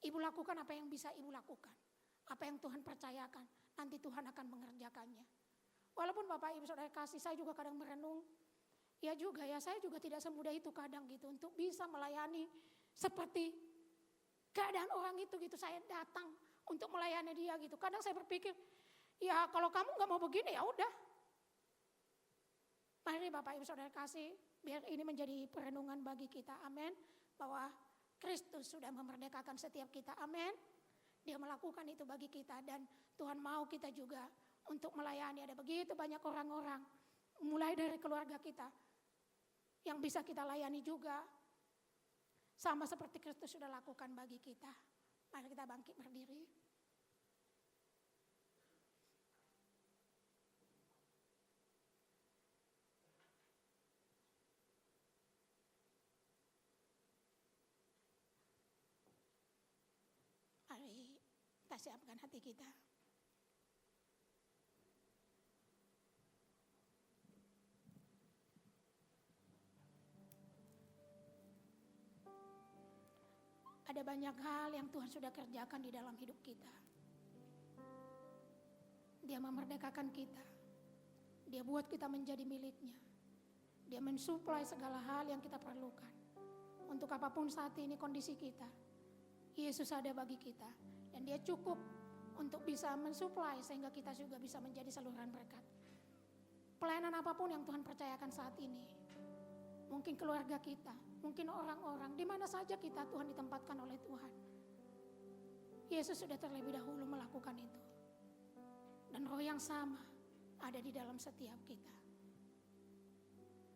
Ibu lakukan apa yang bisa ibu lakukan. Apa yang Tuhan percayakan. nanti Tuhan akan mengerjakannya. Walaupun Bapak Ibu Saudara kasih, saya juga kadang merenung, ya juga ya, saya juga tidak semudah itu kadang gitu untuk bisa melayani seperti keadaan orang itu gitu. Saya datang untuk melayani dia gitu. Kadang saya berpikir, ya kalau kamu gak mau begini ya udah. Mari Bapak Ibu Saudara kasih, biar ini menjadi perenungan bagi kita, amin. Bahwa Kristus sudah memerdekakan setiap kita, amin. Dia melakukan itu bagi kita dan Tuhan mau kita juga untuk melayani. Ada begitu banyak orang-orang, mulai dari keluarga kita, yang bisa kita layani juga. Sama seperti Kristus sudah lakukan bagi kita. Mari kita bangkit berdiri. Mari kita siapkan hati kita. Ada banyak hal yang Tuhan sudah kerjakan di dalam hidup kita. Dia memerdekakan kita. Dia buat kita menjadi miliknya. Dia mensuplai segala hal yang kita perlukan. Untuk apapun saat ini kondisi kita, Yesus ada bagi kita. Dan dia cukup untuk bisa mensuplai sehingga kita juga bisa menjadi saluran berkat. Pelayanan apapun yang Tuhan percayakan saat ini. Mungkin keluarga kita, mungkin orang-orang, di mana saja kita Tuhan ditempatkan oleh Tuhan. Yesus sudah terlebih dahulu melakukan itu. Dan roh yang sama ada di dalam setiap kita.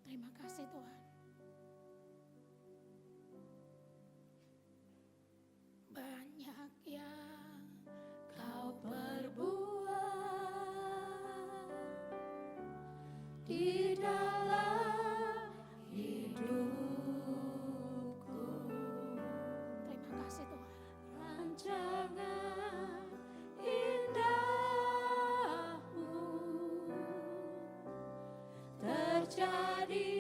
Terima kasih Tuhan. Banyak yang kau perbuat di dalam hidupku. Terima kasih Tuhan. Rancangan indahmu terjadi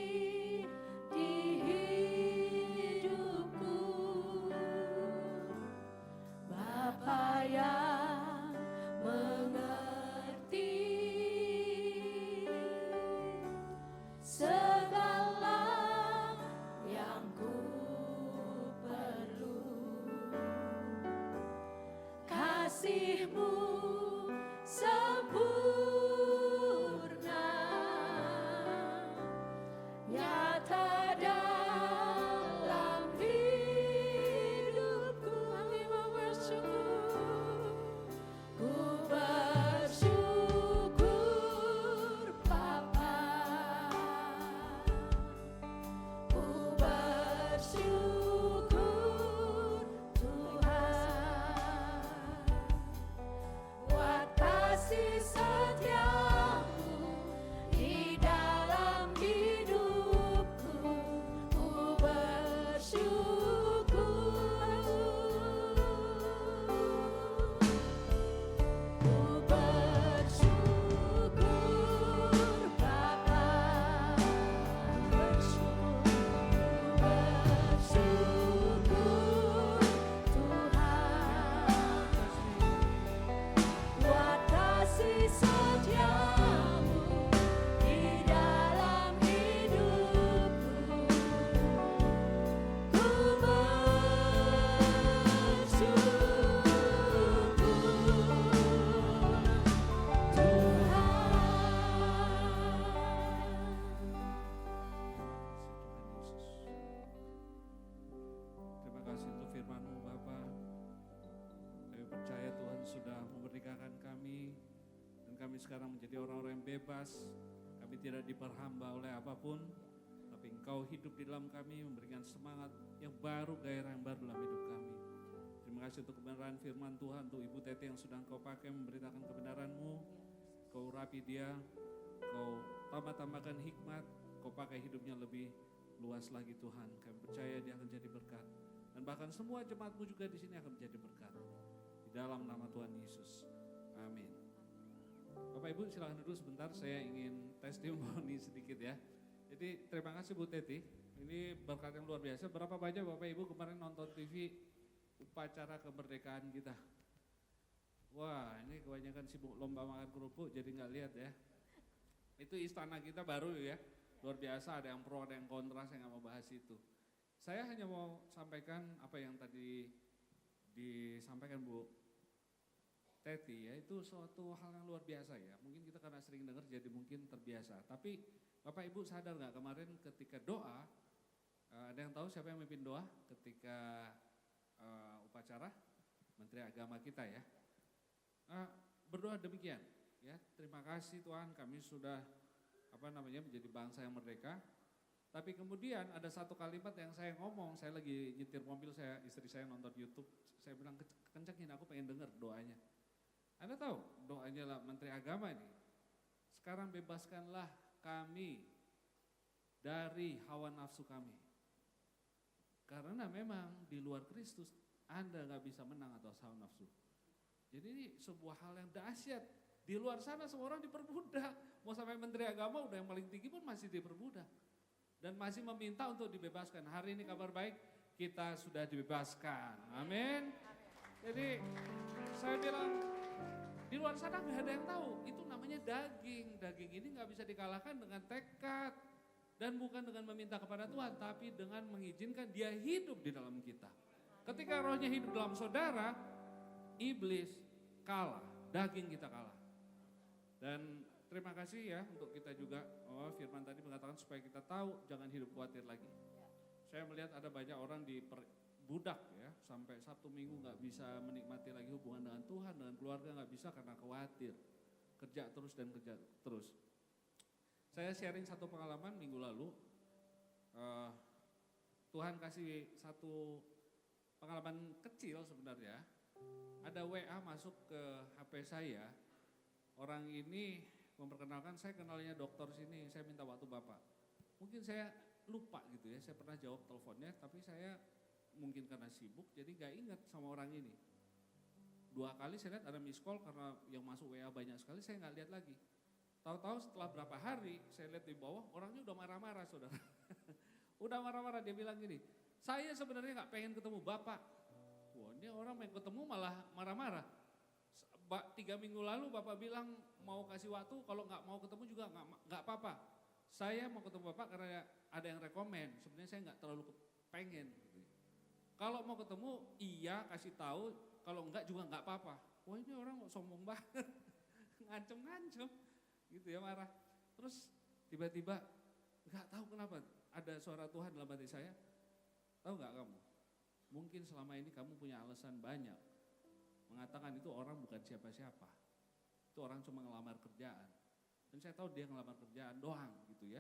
di hidupku. Bapa yang mengerti segala yang ku perlu. Kasih-Mu sempurna nyata dalam hidupku. Kami mau bersyukur. Ku bersyukur Bapa. Ku bersyukur Tuhan. Buat kasih setiamu di dalam hidupku. Ku bersyukur. Ku bersyukur Bapa. Bersyukur Tuhan. Buat kasih setiamu di dalam hidupku. Ku bersyukur Terima kasih untuk firman-Mu Bapa. Kami percaya Tuhan sudah memerdekakan kami dan kami sekarang menjadi orang-orang yang bebas. Kami tidak diperhamba oleh apapun, tapi Engkau hidup di dalam kami, memberikan semangat yang baru, gairah yang baru dalam hidup kami. Terima kasih untuk kebenaran firman Tuhan, untuk Ibu Tete yang sudah Engkau pakai memberitakan kebenaran-Mu. Kau urapi dia, Kau tambah-tambahkan hikmat, Kau pakai hidupnya lebih luas lagi Tuhan. Kami percaya dia akan jadi berkat. Dan bahkan semua jemaat-Mu juga di sini akan menjadi berkat. Di dalam nama Tuhan Yesus. Amin. Bapak Ibu silahkan duduk sebentar, saya ingin testimoni sedikit ya. Jadi terima kasih Bu Teti, ini berkat yang luar biasa. Berapa banyak Bapak Ibu kemarin nonton TV upacara kemerdekaan kita? Wah, ini kebanyakan sibuk lomba makan kerupuk jadi nggak lihat ya. Itu istana kita baru ya, luar biasa, ada yang pro, ada yang kontra, saya nggak mau bahas itu. Saya hanya mau sampaikan apa yang tadi disampaikan Bu Teti ya, itu suatu hal yang luar biasa ya. Mungkin kita karena sering dengar jadi mungkin terbiasa. Tapi Bapak Ibu sadar nggak kemarin ketika doa, ada yang tahu siapa yang memimpin doa ketika upacara? Menteri Agama kita ya. Berdoa demikian ya, terima kasih Tuhan kami sudah menjadi bangsa yang merdeka. Tapi kemudian ada satu kalimat yang saya ngomong, saya lagi nyetir mobil, istri saya nonton YouTube, saya bilang kencengin, aku pengen dengar doanya. Anda tahu doanya lah Menteri Agama ini, sekarang bebaskanlah kami dari hawa nafsu kami. Karena memang di luar Kristus Anda gak bisa menang atas hawa nafsu. Jadi ini sebuah hal yang dahsyat. Di luar sana semua orang diperbudak. Mau sampai Menteri Agama udah yang paling tinggi pun masih diperbudak. Dan masih meminta untuk dibebaskan. Hari ini kabar baik, kita sudah dibebaskan. Amin. Jadi saya bilang, di luar sana gak ada yang tahu. Itu namanya daging. Daging ini gak bisa dikalahkan dengan tekad. Dan bukan dengan meminta kepada Tuhan, tapi dengan mengizinkan dia hidup di dalam kita. Ketika rohnya hidup dalam saudara, iblis kalah, daging kita kalah. Dan terima kasih ya untuk kita juga, firman tadi mengatakan supaya kita tahu jangan hidup khawatir lagi. Saya melihat ada banyak orang diperbudak ya, sampai Sabtu Minggu gak bisa menikmati lagi hubungan dengan Tuhan, dengan keluarga gak bisa karena khawatir. Kerja terus dan kerja terus. Saya sharing satu pengalaman minggu lalu, Tuhan kasih satu pengalaman kecil sebenarnya. Ada WA masuk ke HP saya, orang ini memperkenalkan, saya kenalnya dokter sini, saya minta waktu Bapak. Mungkin saya lupa gitu ya, saya pernah jawab teleponnya, tapi saya mungkin karena sibuk jadi gak ingat sama orang ini. 2 kali saya lihat ada miss call karena yang masuk WA banyak sekali, saya gak lihat lagi. Tahu-tahu setelah berapa hari saya lihat di bawah orangnya udah marah-marah saudara. Udah marah-marah, dia bilang gini, saya sebenarnya gak pengen ketemu Bapak. Wah, ini orang pengen ketemu malah marah-marah. 3 minggu lalu Bapak bilang mau kasih waktu, kalau gak mau ketemu juga gak apa-apa. Saya mau ketemu Bapak karena ada yang rekomen, sebenarnya saya gak terlalu pengen. Kalau mau ketemu iya kasih tahu, kalau enggak juga gak apa-apa. Wah, ini orang kok sombong banget, ngancem-ngancem. Gitu ya, marah. Terus tiba-tiba gak tahu kenapa ada suara Tuhan dalam hati saya. Tahu gak kamu? Mungkin selama ini kamu punya alasan banyak mengatakan itu orang bukan siapa-siapa. Itu orang cuma ngelamar kerjaan. Dan saya tahu dia ngelamar kerjaan doang gitu ya.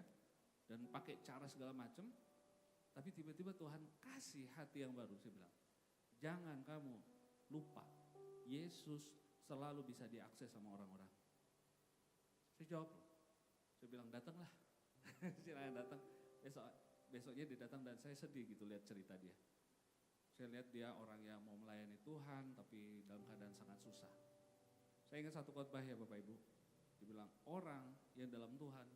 Dan pakai cara segala macam. Tapi tiba-tiba Tuhan kasih hati yang baru. Saya bilang, jangan kamu lupa, Yesus selalu bisa diakses sama orang-orang. Saya jawab, saya bilang datanglah, silakan datang. Besoknya dia datang dan saya sedih gitu lihat cerita dia. Saya lihat dia orang yang mau melayani Tuhan tapi dalam keadaan sangat susah. Saya ingat satu khotbah ya Bapak Ibu, dia bilang orang yang dalam Tuhan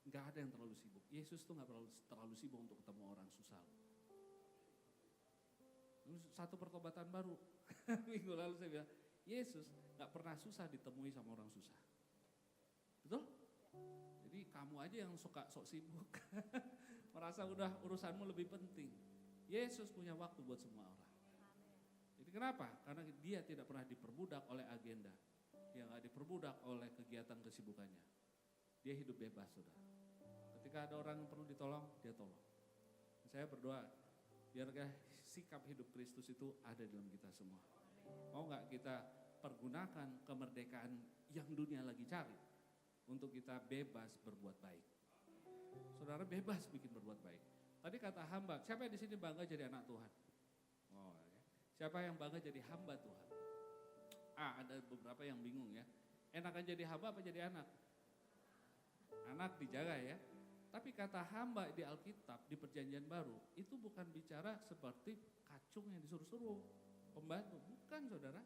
gak ada yang terlalu sibuk. Yesus tuh gak terlalu sibuk untuk ketemu orang susah. Lalu satu pertobatan baru, minggu lalu saya bilang, Yesus gak pernah susah ditemui sama orang susah. Betul? Jadi kamu aja yang suka sok sibuk, merasa udah urusanmu lebih penting. Yesus punya waktu buat semua orang. Jadi kenapa? Karena dia tidak pernah diperbudak oleh agenda. Dia gak diperbudak oleh kegiatan kesibukannya. Dia hidup bebas, saudara. Ketika ada orang yang perlu ditolong, dia tolong. Saya berdoa, biarkah sikap hidup Kristus itu ada dalam kita semua. Mau gak kita pergunakan kemerdekaan yang dunia lagi cari untuk kita bebas berbuat baik. Saudara bebas bikin berbuat baik. Tadi kata hamba, siapa yang di sini bangga jadi anak Tuhan? Oh, ya. Siapa yang bangga jadi hamba Tuhan? Ada beberapa yang bingung ya. Enakan jadi hamba apa jadi anak? Anak dijaga ya. Tapi kata hamba di Alkitab, di Perjanjian Baru, itu bukan bicara seperti kacung yang disuruh-suruh, pembantu. Bukan saudara.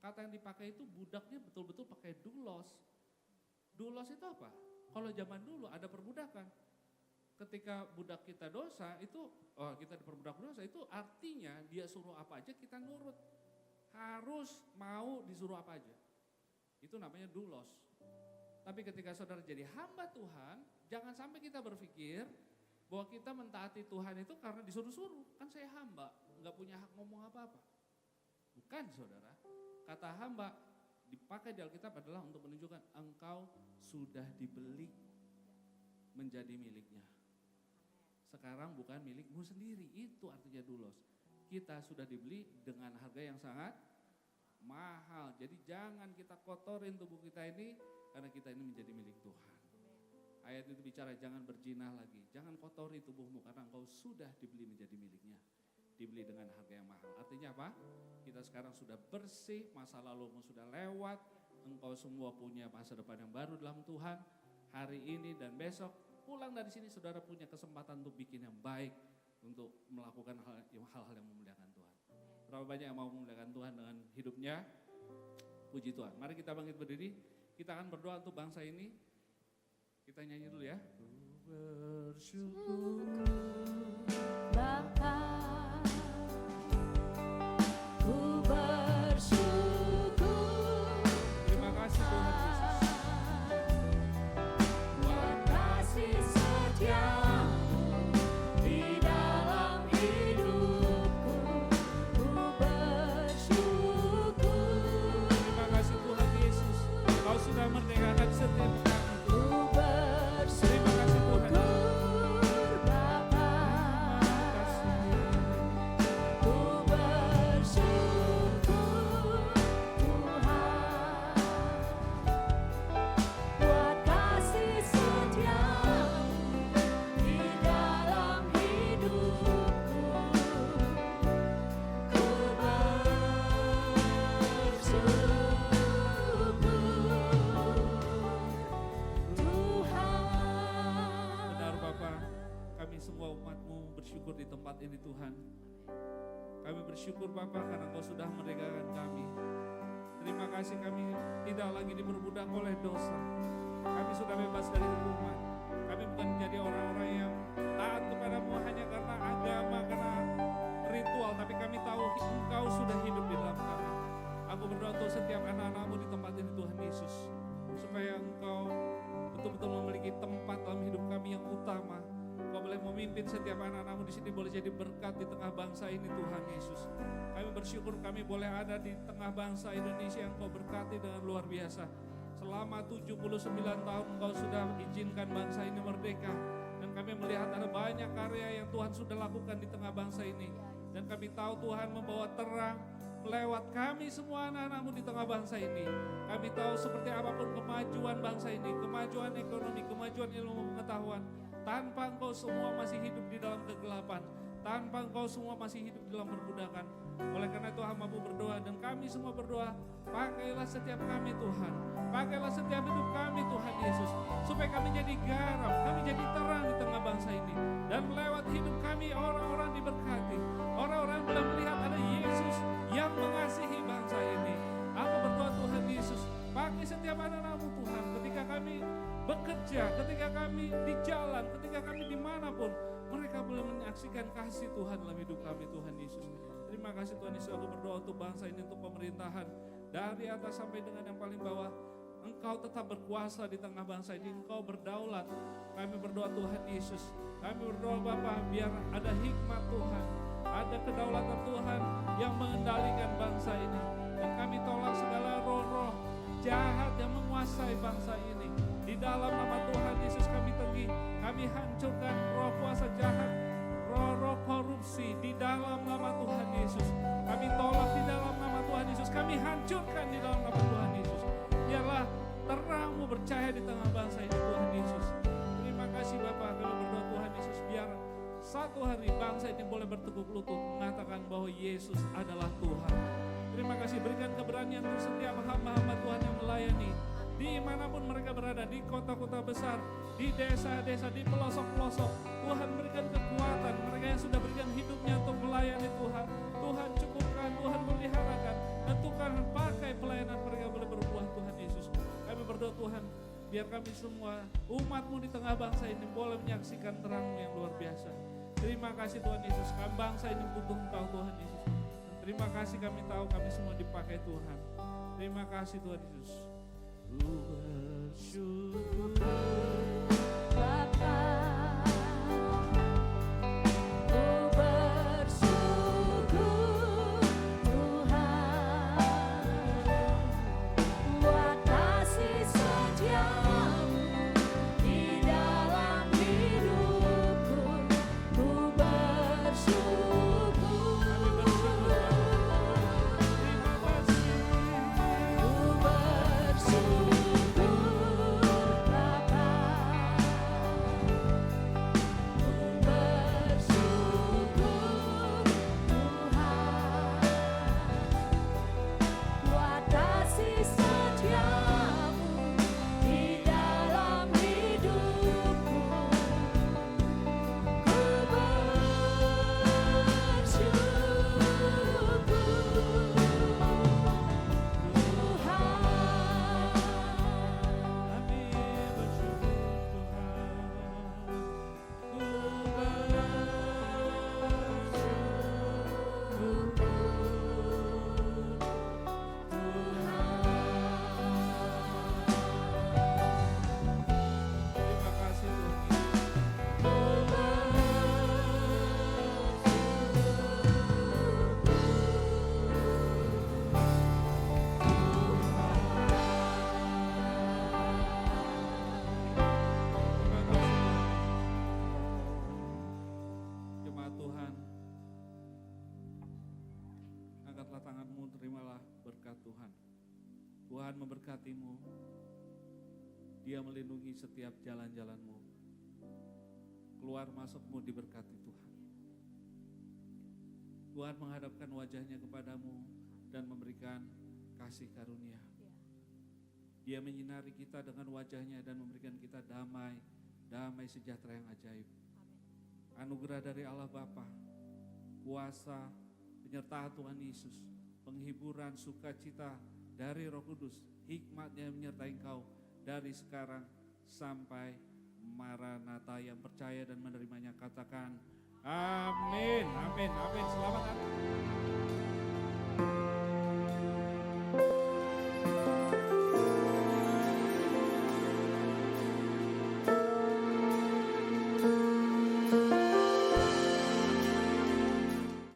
Kata yang dipakai itu budaknya betul-betul pakai doulos. Doulos itu apa? Kalau zaman dulu ada perbudakan. Ketika budak kita dosa itu, kita diperbudak dosa itu artinya dia suruh apa aja kita nurut. Harus mau disuruh apa aja. Itu namanya doulos. Tapi ketika saudara jadi hamba Tuhan, jangan sampai kita berpikir bahwa kita mentaati Tuhan itu karena disuruh-suruh. Kan saya hamba, nggak punya hak ngomong apa-apa. Bukan saudara, kata hamba dipakai di Alkitab adalah untuk menunjukkan engkau sudah dibeli menjadi miliknya. Sekarang bukan milikmu sendiri, itu artinya doulos. Kita sudah dibeli dengan harga yang sangat mahal. Jadi jangan kita kotorin tubuh kita ini karena kita ini menjadi milik Tuhan. Ayat itu bicara jangan berzina lagi, jangan kotori tubuhmu karena engkau sudah dibeli menjadi miliknya. Dibeli dengan harga yang mahal. Artinya apa? Kita sekarang sudah bersih, masa lalumu sudah lewat, engkau semua punya masa depan yang baru dalam Tuhan. Hari ini dan besok pulang dari sini saudara punya kesempatan untuk bikin yang baik, untuk melakukan hal-hal yang memuliakan Tuhan. Berapa banyak yang mau memuliakan Tuhan dengan hidupnya? Puji Tuhan. Mari kita bangkit berdiri, kita akan berdoa untuk bangsa ini. Kita nyanyi dulu ya. Bersyukur Bapa, ku bersyukur. Terima kasih Tuhan Yesus. Buat kasih setiamu di dalam hidupku, ku bersyukur. Terima kasih Tuhan Yesus. Kau sudah merdekakan setiap kami. Terima kasih Tuhan. Bapa, ku bersyukur Tuhan, buat kasih setiamu di dalam hidupku, ku bersyukur Tuhan. Benar Bapa, kami semua umat-Mu bersyukur di tempat ini Tuhan. Kami bersyukur Bapa karena Kau sudah merdekakan kami. Terima kasih kami tidak lagi diperbudak oleh dosa. Kami sudah bebas dari hukuman. Kami bukan menjadi orang-orang yang taat kepadamu hanya karena agama, karena ritual. Tapi kami tahu Engkau sudah hidup di dalam kami. Aku berdoa untuk setiap anak-anak-Mu di tempat ini Tuhan Yesus. Supaya Engkau betul-betul memiliki tempat dalam hidup kami yang utama. Kau boleh memimpin setiap anak-anak-Mu di sini, boleh jadi berkat di tengah bangsa ini Tuhan Yesus. Kami bersyukur kami boleh ada di tengah bangsa Indonesia yang Kau berkati dengan luar biasa. Selama 79 tahun Engkau sudah izinkan bangsa ini merdeka. Dan kami melihat ada banyak karya yang Tuhan sudah lakukan di tengah bangsa ini. Dan kami tahu Tuhan membawa terang lewat kami semua anak-anak-Mu di tengah bangsa ini. Kami tahu seperti apapun kemajuan bangsa ini, kemajuan ekonomi, kemajuan ilmu pengetahuan, tanpa Engkau semua masih hidup di dalam kegelapan, tanpa Engkau semua masih hidup di dalam perbudakan. Oleh karena itu hamba-Mu berdoa dan kami semua berdoa, pakailah setiap kami Tuhan, pakailah setiap hidup kami Tuhan Yesus, supaya kami jadi garam, kami jadi terang di tengah bangsa ini. Dan lewat hidup kami orang-orang diberkati, orang-orang boleh melihat ada Yesus yang mengasihi bangsa ini. Aku berdoa Tuhan Yesus, pakai setiap anak-anak-Mu Tuhan, ketika kami bekerja, ketika kami di jalan, ketika kami dimanapun, mereka boleh menyaksikan kasih Tuhan dalam hidup kami Tuhan Yesus. Terima kasih Tuhan Yesus, aku berdoa untuk bangsa ini, untuk pemerintahan, dari atas sampai dengan yang paling bawah. Engkau tetap berkuasa di tengah bangsa ini, Engkau berdaulat. Kami berdoa Tuhan Yesus, kami berdoa Bapa, biar ada hikmat Tuhan, ada kedaulatan Tuhan yang mengendalikan bangsa ini. Dan kami tolak segala roh-roh jahat yang menguasai bangsa ini. Di dalam nama Tuhan Yesus kami tegi, kami hancurkan roh kuasa jahat, roh-roh korupsi di dalam nama Tuhan Yesus. Kami tolak di dalam nama Tuhan Yesus, kami hancurkan di dalam nama Tuhan Yesus. Biarlah terang-Mu bercahaya di tengah bangsa ini Tuhan Yesus. Terima kasih Bapa, kami berdoa Tuhan Yesus, biar satu hari bangsa ini boleh bertekuk lutut mengatakan bahwa Yesus adalah Tuhan. Terima kasih, berikan keberanian untuk setiap hamba-hamba Tuhan yang melayani dimanapun mereka berada, di kota-kota besar, di desa-desa, di pelosok-pelosok. Tuhan berikan kekuatan mereka yang sudah berikan hidupnya untuk melayani Tuhan. Tuhan cukupkan, Tuhan peliharakan, dan Tuhan pakai pelayanan mereka boleh berbuah Tuhan Yesus. Kami berdoa Tuhan, biar kami semua umat-Mu di tengah bangsa ini boleh menyaksikan terang-Mu yang luar biasa. Terima kasih Tuhan Yesus, kami bangsa ini butuh Engkau Tuhan Yesus. Terima kasih, kami tahu kami semua dipakai Tuhan. Terima kasih Tuhan Yesus. Ku bersyukur Bapa, ku bersyukur Tuhan buat kasih setiamu di dalam hidupku. Ku bersyukur, terima kasih. ku bersyukur Bapa, ku bersyukur Tuhan buat kasih setiamu di dalam hidupku. Ku bersyukur Tuhan. Kami bersyukur Tuhan. Ku Terima kasih Tuhan. Terima kasih. Jemaat Tuhan, angkatlah tanganmu, terimalah berkat Tuhan. Tuhan memberkatimu. Dia melindungi setiap jalan-jalanmu. Keluar masukmu diberkati Tuhan. Tuhan menghadapkan wajahnya kepadamu dan memberikan kasih karunia. Dia menyinari kita dengan wajahnya dan memberikan kita damai, damai sejahtera yang ajaib. Anugerah dari Allah Bapa, kuasa, penyertaan Tuhan Yesus, penghiburan, sukacita dari Roh Kudus, hikmatnya menyertai engkau dari sekarang sampai Maranatha. Yang percaya dan menerimanya katakan amin, amin, amin. Selamat datang.